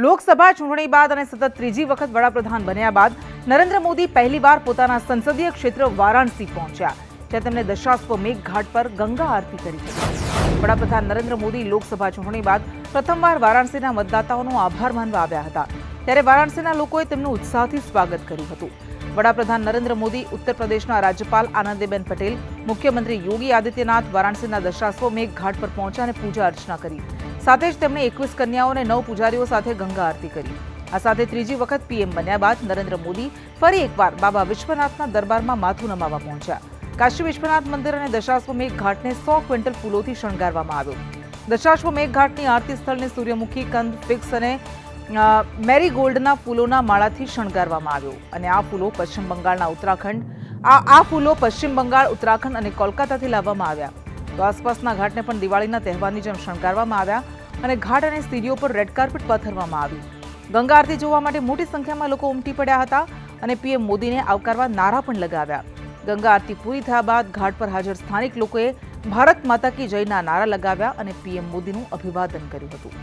લોકસભા ચૂંટણી બાદ અને સતત ત્રીજી વખત વડાપ્રધાન બન્યા બાદ નરેન્દ્ર મોદી પહેલીવાર પોતાના સંસદીય ક્ષેત્ર વારાણસી પહોંચ્યા, જ્યાં તેમણે દશાશ્વમેઘ ઘાટ પર ગંગા આરતી કરી હતી। વડાપ્રધાન નરેન્દ્ર મોદી લોકસભા ચૂંટણી બાદ પ્રથમવાર વારાણસીના મતદાતાઓનો આભાર માનવા આવ્યા હતા, ત્યારે વારાણસીના લોકોએ તેમનું ઉત્સાહથી સ્વાગત કર્યું હતું। વડાપ્રધાન નરેન્દ્ર મોદી, ઉત્તર પ્રદેશના રાજ્યપાલ આનંદીબેન પટેલ, મુખ્યમંત્રી યોગી આદિત્યનાથ વારાણસીના દશાશ્વમેઘ ઘાટ પર પહોંચ્યા અને પૂજા અર્ચના કરી। સાથે જ તેમણે 21 કન્યાઓ અને 9 પૂજારીઓ સાથે ગંગા આરતી કરી। આ સાથે ત્રીજી વખત પીએમ બન્યા બાદ નરેન્દ્ર મોદી ફરી એકવાર બાબા વિશ્વનાથના દરબારમાં માથું નમાવવા પહોંચ્યા। કાશી વિશ્વનાથ મંદિર અને દશાશ્વમેઘ ઘાટને 100 ક્વિન્ટલ ફૂલોથી શણગારવામાં આવ્યો। દશાશ્વમેઘ ઘાટની આરતી સ્થળને સૂર્યમુખી, કંદ, ફિક્સ અને મેરીગોલ્ડના ફૂલોના માળાથી શણગારવામાં આવ્યો અને આ ફૂલો પશ્ચિમ બંગાળ, ઉત્તરાખંડ અને કોલકાતાથી લાવવામાં આવ્યા। તો આસપાસના ઘાટને પણ દિવાળીના તહેવારની જેમ શણગારવામાં આવ્યા અને ઘાટ અને સીડીઓ પર રેડ કાર્પેટ પાથરવામાં આવ્યું। ગંગા આરતી જોવા માટે મોટી સંખ્યામાં લોકો ઉમટી પડ્યા હતા અને પીએમ મોદીને આવકારવા નારા પણ લગાવ્યા। ગંગા આરતી પૂરી થયા બાદ ઘાટ પર હાજર સ્થાનિક લોકોએ ભારત માતા કી જયના નારા લગાવ્યા અને પીએમ મોદીનું અભિવાદન કર્યું હતું।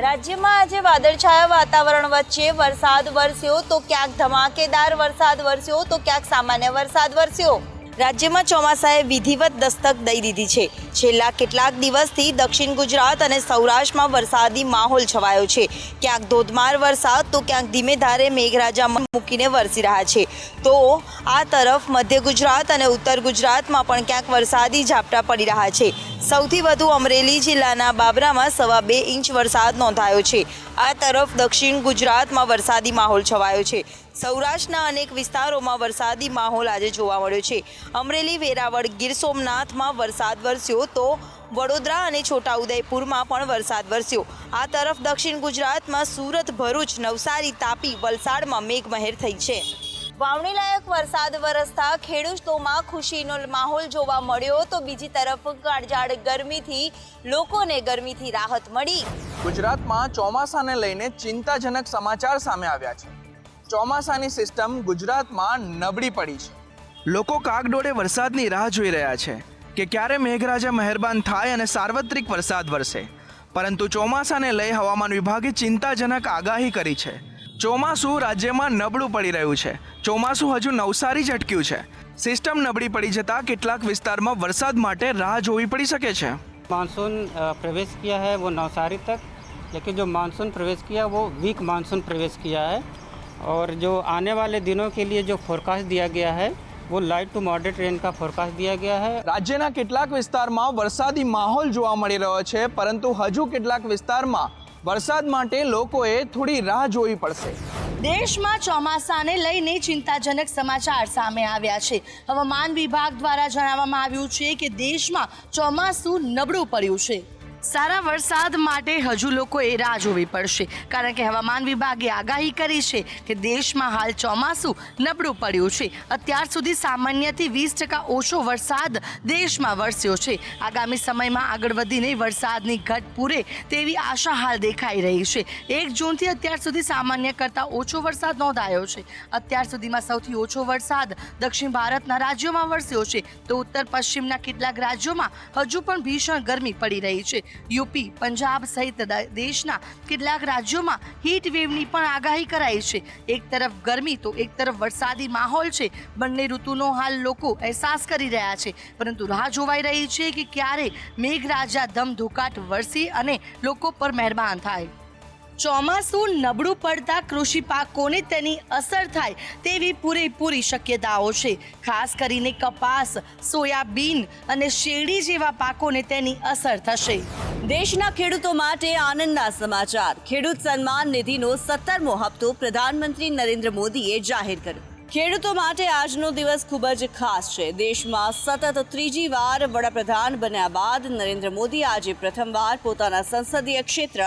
રાજ્યમાં આજે વાદળછાયા વાતાવરણ વચ્ચે વરસાદ વરસ્યો તો ક્યાંક ધમાકેદાર વરસાદ વરસ્યો તો ક્યાંક સામાન્ય વરસાદ વરસ્યો। રાજ્યમાં ચોમાસાએ વિધિવત દસ્તક દઈ દીધી છે। છેલ્લા કેટલાક દિવસથી દક્ષિણ ગુજરાત અને સૌરાષ્ટ્રમાં વરસાદી માહોલ છવાયો છે। ક્યાંક ધોધમાર વરસાદ તો ક્યાંક ધીમે ધારે મેઘરાજા મૂકીને વરસી રહ્યા છે। તો આ તરફ મધ્ય ગુજરાત અને ઉત્તર ગુજરાતમાં પણ ક્યાંક વરસાદી ઝાપટા પડી રહ્યા છે। સૌથી વધુ અમરેલી જિલ્લાના બાબરામાં 2.25 ઇંચ વરસાદ નોંધાયો છે। આ તરફ દક્ષિણ ગુજરાતમાં વરસાદી માહોલ છવાયો છે। સૌરાષ્ટ્રના અનેક વિસ્તારોમાં વરસાદી માહોલ આજે જોવા મળ્યો છે। અમરેલી, વેરાવળ, ગીર સોમનાથમાં વરસાદ વરસ્યો તો વડોદરા અને છોટાઉદેપુરમાં પણ વરસાદ વરસ્યો। આ તરફ દક્ષિણ ગુજરાતમાં સુરત, ભરૂચ, નવસારી, તાપી, વલસાડમાં મેઘમહેર થઈ છે। વાવણી લાયક વરસાદ વરસતા ખેડૂતોમાં ખુશીનો માહોલ જોવા મળ્યો તો બીજી તરફ કાળઝાળ ગરમીથી લોકોને ગરમીથી રાહત મળી। ગુજરાતમાં ચોમાસાને લઈને ચિંતાજનક સમાચાર સામે આવ્યા છે। ચોમાસાની સિસ્ટમ ગુજરાતમાં નબળી પડી છે। લોકો કાગડોળે વરસાદની રાહ જોઈ રહ્યા છે કે ક્યારે મેઘરાજા મહેરબાન થાય અને સાર્વત્રિક વરસાદ વરસે, પરંતુ ચોમાસાને લઈ હવામાન વિભાગે ચિંતાજનક આગાહી કરી છે। ચોમાસું રાજ્યમાં નબળું પડી રહ્યું છે। ચોમાસું હજુ નવસારી જ અટક્યું છે। સિસ્ટમ નબળી પડી જતા કેટલાક વિસ્તારમાં વરસાદ માટે રાહ જોવી પડી શકે છે। मानसून प्रवेश किया है वो नवसारी तक, लेकिन जो मानसून प्रवेश किया वो वीक मानसून प्रवेश किया है और जो आने वाले दिनों के लिए जो फोरकास्ट दिया गया है वो लाइट टू मॉडरेट रेन का फोरकास्ट दिया गया है। રાજ્યના કેટલાક વિસ્તારમાં વરસાદી માહોલ જોવા મળી રહ્યો છે, પરંતુ હજુ કેટલાક વિસ્તારમાં વરસાદ માટે લોકોએ થોડી રાહ જોવી પડશે। દેશમાં ચોમાસાને લઈને ચિંતાજનક સમાચાર સામે આવ્યા છે। હવામાન વિભાગ દ્વારા જણાવવામાં આવ્યું છે કે દેશમાં ચોમાસું નબળું પડ્યું છે। સારા વરસાદ માટે હજુ લોકોએ રાહ જોવી પડશે, કારણ કે હવામાન વિભાગે આગાહી કરી છે કે દેશમાં હાલ ચોમાસું નબળું પડ્યું છે। અત્યાર સુધી સામાન્યથી 20% ઓછો વરસાદ દેશમાં વરસ્યો છે। આગામી સમયમાં આગળ વધીને વરસાદની ઘટ પૂરે તેવી આશા હાલ દેખાઈ રહી છે। 1 જૂનથી અત્યાર સુધી સામાન્ય કરતાં ઓછો વરસાદ નોંધાયો છે। અત્યાર સુધીમાં સૌથી ઓછો વરસાદ દક્ષિણ ભારતના રાજ્યોમાં વરસ્યો છે, તો ઉત્તર પશ્ચિમના કેટલાક રાજ્યોમાં હજુ પણ ભીષણ ગરમી પડી રહી છે। યુપી, પંજાબ સહિત દેશના કેટલાક રાજ્યોમાં હીટ વેવની પણ આગાહી કરાઈ છે। એક તરફ ગરમી તો એક તરફ વરસાદી માહોલ છે। બંને ઋતુનો હાલ લોકો અહેસાસ કરી રહ્યા છે, પરંતુ રાહ જોવાઈ રહી છે કે ક્યારે મેઘરાજા ધમધોકાટ વરસી અને લોકો પર મહેરબાન થાય। ચોમાસું નબળું પડતા કૃષિ પાકોને તેની અસર થાય તેવી પૂરેપૂરી શક્યતાઓ છે। ખાસ કરીને કપાસ, સોયાબીન અને શેરડી જેવા પાકોને તેની અસર થશે। દેશના ખેડૂતો માટે આનંદના સમાચાર। ખેડૂત સન્માન નિધિનો 17મો હપ્તો પ્રધાનમંત્રી નરેન્દ્ર મોદીએ જાહેર કર્યો। ખેડૂતો માટે આજનો દિવસ ખૂબ જ ખાસ છે। દેશમાં સતત ત્રીજી વાર વડાપ્રધાન બન્યા બાદ નરેન્દ્ર મોદી આજે પ્રથમવાર પોતાના સંસદીય ક્ષેત્ર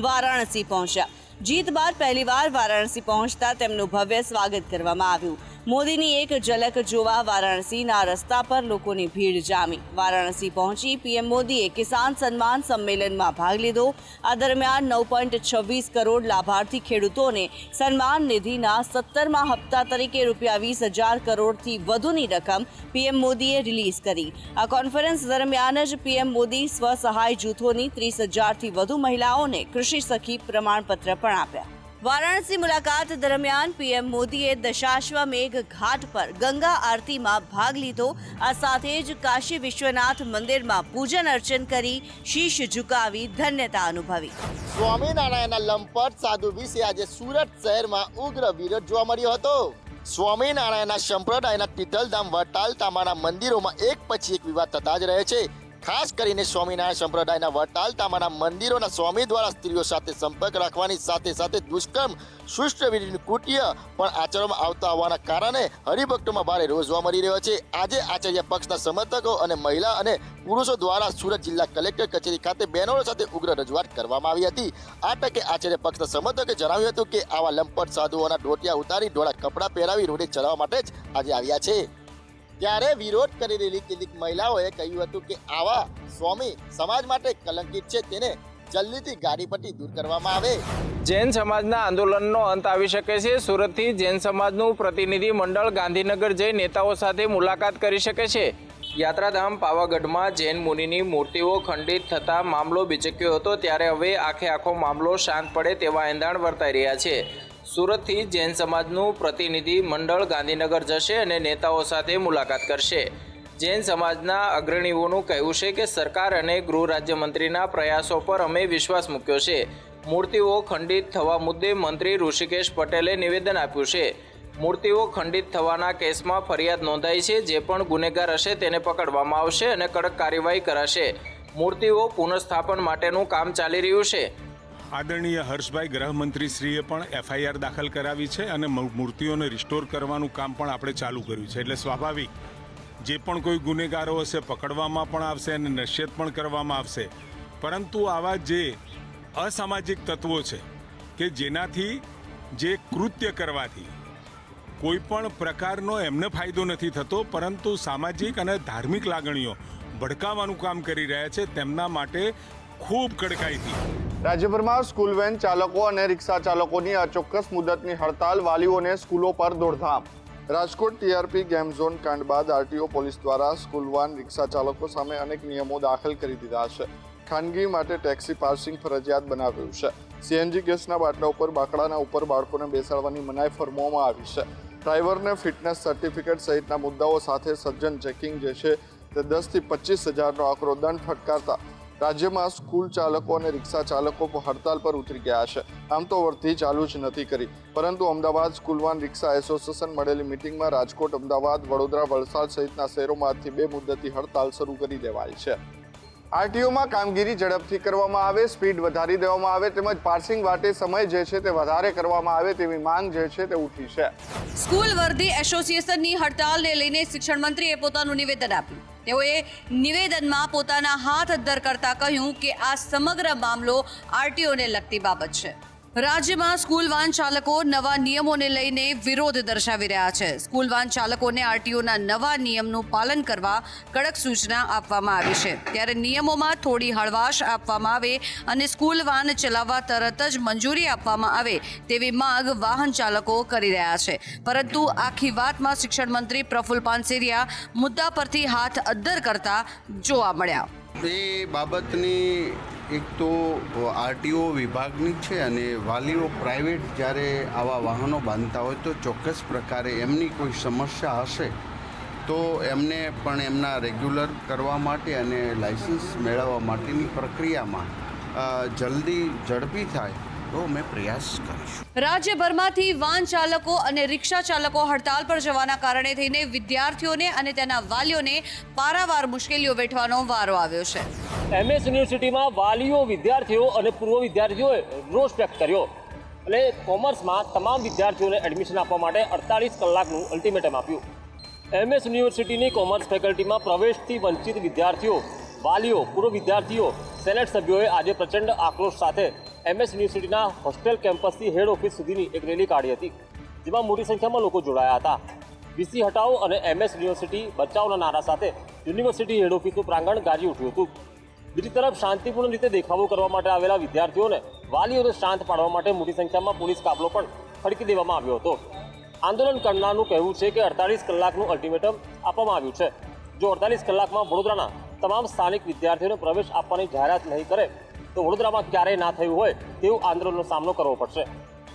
વારાણસી પહોંચ્યા। જીત બાદ પહેલીવાર વારાણસી પહોંચતા તેમનું ભવ્ય સ્વાગત કરવામાં આવ્યું। મોદીની એક ઝલક જોવા વારાણસીના રસ્તા પર લોકોની ભીડ જામી. વારાણસી પહોંચી પીએમ મોદીએ કિસાન સન્માન સંમેલનમાં ભાગ લીધો. આ દરમિયાન 9.26 કરોડ લાભાર્થી ખેડૂતોને સન્માન નિધિના 17મા હપ્તા તરીકે ₹20,000 કરોડથી વધુની રકમ પીએમ મોદીએ રિલીઝ કરી. આ કોન્ફરન્સ દરમિયાન જ પીએમ મોદી સ્વસહાય જૂથોની 30,000થી વધુ મહિલાઓને કૃષિ સખી પ્રમાણપત્ર પણ આપ્યા. વારાણસી મુલાકાત દરમિયાન પીએમ મોદીએ દશાશ્વમેઘ ઘાટ પર ગંગા આરતીમાં ભાગ લીધો. આ સાથે જ કાશી વિશ્વનાથ મંદિરમાં પૂજન અર્ચન કરી શીશ ઝુકાવી ધન્યતા અનુભવી. સ્વામિનારાયણના લંપટ સાધુ વિશે આજે સુરત શહેરમાં ઉગ્ર વિરોધ જોવા મળ્યો હતો. સ્વામિનારાયણના સંપ્રદાયના તીથલધામ વટાલતામાના મંદિરોમાં એક પછી એક વિવાદ થતા જ રહે છે. ખાસ કરીને સ્વામિનારાયણ સંપ્રદાયના વટાલતામાના મંદિરોના સ્વામી દ્વારા સ્ત્રીઓ સાથે સંપર્ક રાખવાની સાથે સાથે દુષ્કર્મ સૃષ્ટવિધિનું કૃત્ય પણ આચરવામાં આવતા હોવાના કારણે હરિભક્તોમાં ભારે રોષ જોવા મળી રહ્યો છે. આજે આચાર્ય પક્ષના સમર્થકો અને મહિલા અને પુરુષો દ્વારા સુરત જિલ્લા કલેક્ટર કચેરી ખાતે બેનરો સાથે ઉગ્ર રજૂઆત કરવામાં આવી હતી. આ તકે આચાર્ય પક્ષના સમર્થકે જણાવ્યું હતું કે આવા લંપટ સાધુઓના ડોટિયા ઉતારી ધોળા કપડાં પહેરાવી રોડે ચલાવવા માટે જ આજે આવ્યા છે. ત્યારે વિરોધ કરી રહેલી કેટલીક મહિલાઓએ કહ્યું હતું કે આવા સ્વામી સમાજ માટે કલંકિત છે, તેને જલ્દીથી ગાડી પરથી દૂર કરવામાં આવે. જૈન સમાજના આંદોલનનો અંત આવી શકે છે. સુરતથી જૈન સમાજનું પ્રતિનિધિ મંડળ ગાંધીનગર જઈ નેતાઓ સાથે મુલાકાત કરી શકે છે. યાત્રાધામ પાવાગઢમાં જૈન મુનિની મૂર્તિઓ ખંડિત થતા મામલો બિચક્યો હતો, ત્યારે હવે આખો મામલો શાંત પડે તેવા એંધાણ વર્તાઈ રહ્યા છે. સુરતથી જૈન સમાજનું પ્રતિનિધિ મંડળ ગાંધીનગર જશે અને નેતાઓ સાથે મુલાકાત કરશે. જૈન સમાજના અગ્રણીઓનું કહેવું છે કે સરકાર અને ગૃહ રાજ્યમંત્રીના પ્રયાસો પર અમે વિશ્વાસ મૂક્યો છે. મૂર્તિઓ ખંડિત થવા મુદ્દે મંત્રી ઋષિકેશ પટેલે નિવેદન આપ્યું છે. મૂર્તિઓ ખંડિત થવાના કેસમાં ફરિયાદ નોંધાઈ છે. જે પણ ગુનેગાર હશે તેને પકડવામાં આવશે અને કડક કાર્યવાહી કરાશે. મૂર્તિઓ પુનઃસ્થાપન માટેનું કામ ચાલી રહ્યું છે. આદરણીય હર્ષભાઈ ગૃહમંત્રીશ્રીએ પણ એફઆઈઆર દાખલ કરાવી છે અને મૂર્તિઓને રિસ્ટોર કરવાનું કામ પણ આપણે ચાલુ કર્યું છે. એટલે સ્વાભાવિક જે પણ કોઈ ગુનેગારો હશે પકડવામાં પણ આવશે અને નિશ્ચિત પણ કરવામાં આવશે. પરંતુ આવા જે અસામાજિક તત્વો છે કે જેનાથી જે કૃત્ય કરવાથી કોઈ પણ પ્રકારનો એમને ફાયદો નથી થતો, પરંતુ સામાજિક અને ધાર્મિક લાગણીઓ ભડકાવવાનું કામ કરી રહ્યા છે, તેમના માટે ખૂબ કડકાઈથી રાજ્યભરમાં સ્કૂલ વેન ચાલકો અને રિક્ષા ચાલકોની અચોક્કસ મુદતની હડતાલ, વાલીઓને સ્કૂલો પર દોડધામ. રાજકોટ ટીઆરપી ગેમ ઝોન કાંડ બાદ આરટીઓ પોલીસ દ્વારા સ્કૂલ વાન રિક્ષા ચાલકો સામે અનેક નિયમો દાખલ કરી દીધા છે. ખાનગી માટે ટેક્સી પાર્સિંગ ફરજિયાત બનાવ્યું છે. સીએનજી ગેસના બાટલા ઉપર બાકડાના ઉપર બાળકોને બેસાડવાની મનાઈ ફરમાવવામાં આવી છે. ડ્રાઈવરને ફિટનેસ સર્ટિફિકેટ સહિતના મુદ્દાઓ સાથે સજ્જન ચેકિંગ જે છે તે 10,000 થી 25,000નો આકરો દંડ ફટકારતા રાજ્યમાં સ્કૂલ ચાલકો અને રિક્ષા ચાલકો હડતાલ પર ઉતરી ગયા છે. આમ તો વર્ધી ચાલુ જ નથી કરી, પરંતુ અમદાવાદ સ્કૂલ વાન રિક્ષા એસોસિએશન મળેલી મિટિંગમાં રાજકોટ, અમદાવાદ, વડોદરા, વલસાડ સહિતના શહેરોમાં આજથી 2 મુદ્દતની હડતાલ શરૂ કરી દેવાઈ છે. આરટીઓમાં કામગીરી ઝડપથી કરવામાં આવે, સ્પીડ વધારી દેવામાં આવે તેમજ પાર્સિંગ માટે સમય જે છે તે વધારે કરવામાં આવે તેવી માંગ જે છે તે ઉઠી છે. સ્કૂલ વર્ધી એસોસિએશનની હડતાલને લઈને શિક્ષણ મંત્રીએ પોતાનું નિવેદન આપ્યું. તેઓએ નિવેદનમાં પોતાના હાથ અદ્ધર કરતા કહ્યું કે આ સમગ્ર મામલો આરટીઓને લગતી બાબત છે. રાજ્યમાં સ્કૂલ વાન ચાલકો નવા નિયમોને લઈને વિરોધ દર્શાવી રહ્યા છે. સ્કૂલ વાન ચાલકોને આરટીઓના નવા નિયમનું પાલન કરવા કડક સૂચના આપવામાં આવી છે. ત્યારે નિયમોમાં થોડી હળવાશ આપવામાં આવે અને સ્કૂલ વાન ચલાવવા તરત જ મંજૂરી આપવામાં આવે તેવી માંગ વાહન ચાલકો કરી રહ્યા છે. પરંતુ આખી વાતમાં શિક્ષણ મંત્રી પ્રફુલ્લ પાનસેરિયા મુદ્દા પરથી હાથ અદ્ધર કરતા જોવા મળ્યા. એ બાબતની એક તો આરટીઓ વિભાગની છે અને વાલીઓ પ્રાઇવેટ જ્યારે આવા વાહનો બાંધતા હોય તો ચોક્કસ પ્રકારે એમની કોઈ સમસ્યા હશે તો એમને પણ એમના રેગ્યુલર કરવા માટે અને લાઇસન્સ મેળવવા માટેની પ્રક્રિયામાં ઝડપી થાય તો અમે પ્રયાસ કરીશું. રાજ્યભરમાંથી વાન ચાલકો અને રિક્ષા ચાલકો હડતાલ પર જવાના કારણે થઈને વિદ્યાર્થીઓને અને તેના વાલીઓને પારાવાર મુશ્કેલીઓ વેઠવાનો વારો આવ્યો છે. એમએસ યુનિવર્સિટીમાં વાલીઓ, વિદ્યાર્થીઓ અને પૂર્વ વિદ્યાર્થીઓએ રોષ વ્યક્ત કર્યો અને કોમર્સમાં તમામ વિદ્યાર્થીઓને એડમિશન આપવા માટે 48 કલાકનું અલ્ટિમેટમ આપ્યું. એમએસ યુનિવર્સિટીની કોમર્સ ફેકલ્ટીમાં પ્રવેશથી વંચિત વિદ્યાર્થીઓ, વાલીઓ, પૂર્વ વિદ્યાર્થીઓ, સેનેટ સભ્યોએ આજે પ્રચંડ આક્રોશ સાથે એમએસ યુનિવર્સિટીના હોસ્ટેલ કેમ્પસથી હેડ ઓફિસ સુધીની એક રેલી કાઢી હતી, જેમાં મોટી સંખ્યામાં લોકો જોડાયા હતા. વીસી હટાવો અને MS યુનિવર્સિટી બચાવના નારા સાથે યુનિવર્સિટી હેડ ઓફિસનું પ્રાંગણ ગાજી ઉઠ્યું હતું. બીજી તરફ શાંતિપૂર્ણ રીતે દેખાવો કરવા માટે આવેલા વિદ્યાર્થીઓને વાલીઓને શાંત પાડવા માટે મોટી સંખ્યામાં પોલીસ કાફલો પણ ખડકી દેવામાં આવ્યો હતો. આંદોલન કરનારનું કહેવું છે કે 48 કલાકનું અલ્ટિમેટમ આપવામાં આવ્યું છે. જો 48 કલાકમાં વડોદરાના તમામ સ્થાનિક વિદ્યાર્થીઓને પ્રવેશ આપવાની જાહેરાત નહીં કરે તો વડોદરામાં ક્યારેય ના થયું હોય તેવું આંદોલનનો સામનો કરવો પડશે.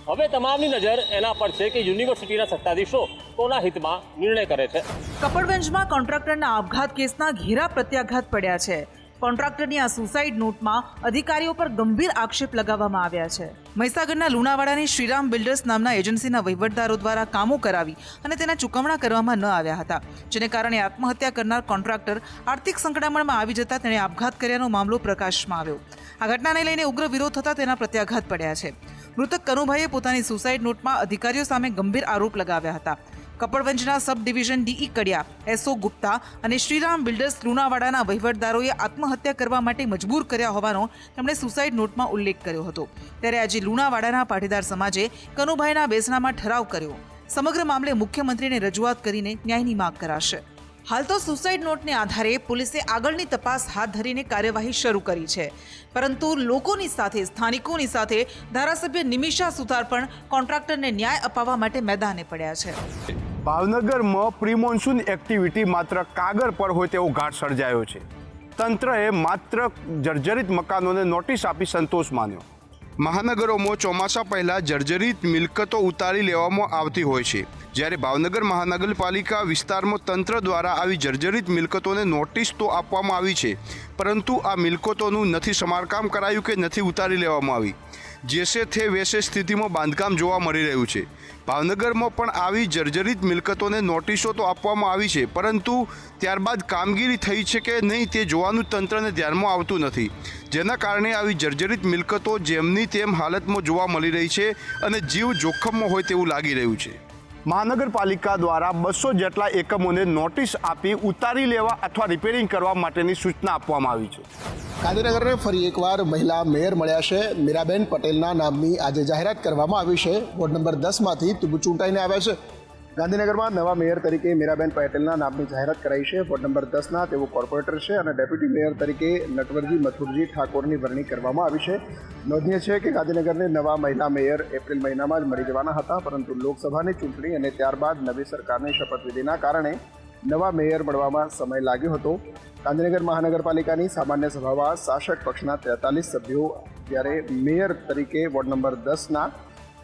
હવે તમામની નજર એના પર છે કે યુનિવર્સિટીના સત્તાધીશો કોના હિતમાં નિર્ણય કરે છે. કપડવંજમાં કોન્ટ્રાક્ટરના આપઘાત કેસના ઘેરા પ્રત્યાઘાત પડ્યા છે. કોન્ટ્રાક્ટરની આ સુસાઇડ નોટમાં અધિકારીઓ પર ગંભીર આક્ષેપ લગાવવામાં આવ્યા છે. મહીસાગરના લુણાવાડાની શ્રીરામ બિલ્ડર્સ નામના એજન્સીના વહીવટદારો દ્વારા કામો કરાવી અને તેના ચૂકવણા કરવામાં ન આવ્યા હતા, જેને કારણે આત્મહત્યા કરનાર કોન્ટ્રાક્ટર આર્થિક સંકળામણમાં આવી જતા તેણે આપઘાત કર્યાનો મામલો પ્રકાશમાં આવ્યો. આ ઘટનાને લઈને ઉગ્ર વિરોધ થતા તેના પ્રત્યાઘાત પડ્યા છે. મૃતક કનુભાઈએ પોતાની સુસાઇડ નોટમાં અધિકારીઓ સામે ગંભીર આરોપ લગાવ્યા હતા. કપડવંજના સબ ડિવિઝન DE કડિયા, SO ગુપ્તા અને શ્રીરામ બિલ્ડર્સ લુણાવાડાના વહીવટદારોએ આત્મહત્યા કરવા માટે મજબૂર કર્યા હોવાનો તેમણે સુસાઇડ નોટમાં ઉલ્લેખ કર્યો હતો. ત્યારે આજે લુણાવાડાના પાટીદાર સમાજે કનુભાઈના બેસણામાં ઠરાવ કર્યો. સમગ્ર મામલે મુખ્યમંત્રીને રજૂઆત કરીને ન્યાયની માંગ કરાશે. હાલ તો સુસાઇડ નોટને આધારે પોલીસે આગળની તપાસ હાથ ધરીને કાર્યવાહી શરૂ કરી છે. પરંતુ લોકોની સાથે સ્થાનિકોની સાથે ધારાસભ્ય નિમિષા સુથાર પણ કોન્ટ્રાક્ટરને ન્યાય અપાવવા માટે મેદાને પડ્યા છે. ભાવનગરમાં પ્રી મોન્સૂન એક્ટિવિટી માત્ર કાગળ પર હોય તેવો ઘાટ સર્જાયો છે. તંત્રએ માત્ર જર્જરિત મકાનોને નોટિસ આપી સંતોષ માન્યો. મહાનગરોમાં ચોમાસા પહેલાં જર્જરિત મિલકતો ઉતારી લેવામાં આવતી હોય છે. જ્યારે ભાવનગર મહાનગરપાલિકા વિસ્તારમાં તંત્ર દ્વારા આવી જર્જરિત મિલકતોને નોટિસ તો આપવામાં આવી છે, પરંતુ આ મિલકતોનું નથી સમારકામ કરાયું કે નથી ઉતારી લેવામાં આવી. જેસે તે વેસે સ્થિતિમાં બાંધકામ જોવા મળી રહ્યું છે. ભાવનગરમાં પણ આવી જર્જરિત મિલકતોને નોટિસો તો આપવામાં આવી છે, પરંતુ ત્યારબાદ કામગીરી થઈ છે કે નહીં તે જોવાનું તંત્રને ધ્યાનમાં આવતું નથી, જેના કારણે આવી જર્જરિત મિલકતો જેમની તેમ હાલતમાં જોવા મળી રહી છે અને જીવ જોખમમાં હોય તેવું લાગી રહ્યું છે. મહાનગરપાલિકા દ્વારા 200 જેટલા એકમોને નોટિસ આપી ઉતારી લેવા અથવા રિપેરિંગ કરવા માટેની સૂચના આપવામાં આવી છે. ગાંધીનગરને ફરી એકવાર મહિલા મેયર મળ્યા છે. મીરાબેન પટેલના નામની આજે જાહેરાત કરવામાં આવી છે. વોર્ડ નંબર 10માંથી ચૂંટાઈને આવ્યા છે. ગાંધીનગરમાં નવા મેયર તરીકે મીરાબેન પટેલના નામની જાહેરાત કરાઈ છે. વોર્ડ નંબર 10ના તેઓ કોર્પોરેટર છે અને ડેપ્યુટી મેયર તરીકે નટવરજી મથુરજી ઠાકોરની વરણી કરવામાં આવી છે. નોંધનીય છે કે ગાંધીનગરને નવા મહિલા મેયર એપ્રિલ મહિનામાં જ મળી જવાના હતા, પરંતુ લોકસભાની ચૂંટણી અને ત્યારબાદ નવી સરકારની શપથવિધિના કારણે નવા મેયર મળવામાં સમય લાગ્યો હતો. ગાંધીનગર મહાનગરપાલિકાની સામાન્ય સભામાં શાસક પક્ષના 43 સભ્યો, જ્યારે મેયર તરીકે વોર્ડ નંબર 10ના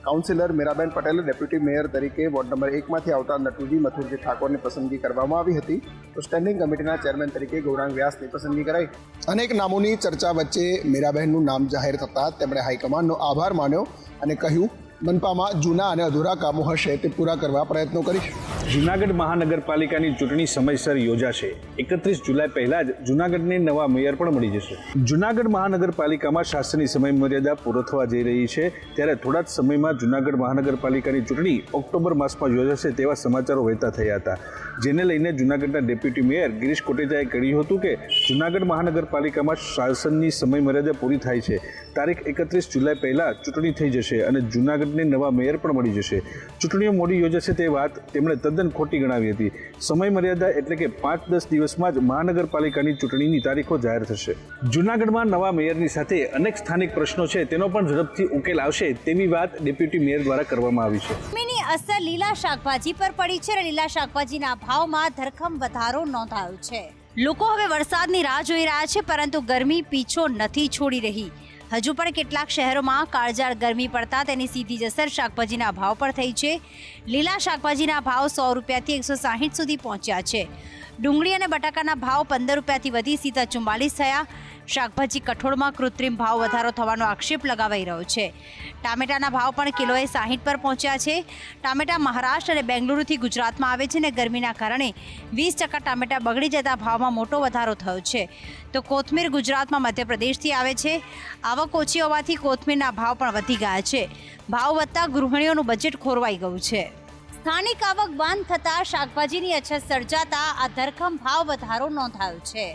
કાઉન્સિલર મીરાબેન પટેલે ડેપ્યુટી મેયર તરીકે વોર્ડ નંબર 1માંથી આવતા નટુજી મથુરજી ઠાકોરની પસંદગી કરવામાં આવી હતી. તો સ્ટેન્ડિંગ કમિટીના ચેરમેન તરીકે ગૌરાંગ વ્યાસની પસંદગી કરાઈ. અનેક નામોની ચર્ચા વચ્ચે મીરાબેનનું નામ જાહેર થતાં તેમણે હાઈકમાન્ડનો આભાર માન્યો અને કહ્યું, મનપામાં જૂના અને અધૂરા કામો હશે તે પૂરા કરવા પ્રયત્નો કરીશ. જૂનાગઢ મહાનગરપાલિકાની ચૂંટણી સમયસર યોજાશે. 31 જુલાઈ પહેલા જ જૂનાગઢને નવા મેયર પણ મળી જશે. જૂનાગઢ મહાનગરપાલિકામાં શાસનની સમયમર્યાદા પૂરો થવા જઈ રહી છે, ત્યારે થોડા જ સમયમાં જૂનાગઢ મહાનગરપાલિકાની ચૂંટણી ઓક્ટોબર માસમાં યોજાશે તેવા સમાચારો વહેતા થયા હતા, જેને લઈને જૂનાગઢના ડેપ્યુટી મેયર ગિરીશ કોટેચાએ કહ્યું હતું કે જૂનાગઢ મહાનગરપાલિકામાં શાસનની સમયમર્યાદા પૂરી થાય છે. તારીખ 31 જુલાઈ પહેલા ચૂંટણી થઈ જશે અને જૂનાગઢને નવા મેયર પણ મળી જશે. ચૂંટણીઓ મોડી યોજાશે તે વાત તેમણે તદ્દન ખોટી ગણાવી હતી. સમય મર્યાદા એટલે કે 5-10 દિવસમાં જ મહાનગરપાલિકાની ચૂંટણીની તારીખો જાહેર થશે. જૂનાગઢમાં નવા મેયરની સાથે અનેક સ્થાનિક પ્રશ્નો છે તેનો પણ ઝડપથી ઉકેલ આવશે તેવી વાત ડેપ્યુટી મેયર દ્વારા કરવામાં આવી છે. ગરમીની અસર લીલા શાકભાજી પર પડી છે અને લીલા શાકભાજીના ભાવમાં ધરખમ વધારો નોંધાયો છે. લોકો હવે વરસાદની રાહ જોઈ રહ્યા છે, પરંતુ ગરમી પીછો નથી છોડી રહી. હજુ પણ કેટલાક શહેરોમાં કાળઝાળ ગરમી પડતા તેની સીધી જ અસર શાકભાજીના ભાવ પર થઈ છે. લીલા શાકભાજીના ભાવ 100 રૂપિયાથી 160 સુધી પહોંચ્યા છે. ડુંગળી અને બટાકાના ભાવ 15 રૂપિયાથી વધી સીધા 44 થયા. શાકભાજી કઠોળમાં કૃત્રિમ ભાવ વધારો થવાનો આક્ષેપ લગાવાઈ રહ્યો છે. ટામેટાના ભાવ પણ કિલોએ 60 પર પહોંચ્યા છે. ટામેટા મહારાષ્ટ્ર અને બેંગલુરુથી ગુજરાતમાં આવે છે અને ગરમીના કારણે 20% ટામેટા બગડી જતા ભાવમાં મોટો વધારો થયો છે. તો કોથમીર ગુજરાતમાં મધ્યપ્રદેશથી આવે છે. આવક ઓછી હોવાથી કોથમીરના ભાવ પણ વધી ગયા છે. ભાવ વધતા ગૃહિણીઓનું બજેટ ખોરવાઈ ગયું છે. સ્થાનિક આવક બંધ થતાં શાકભાજીની અછત સર્જાતા આ ધરખમ ભાવ વધારો નોંધાયો છે.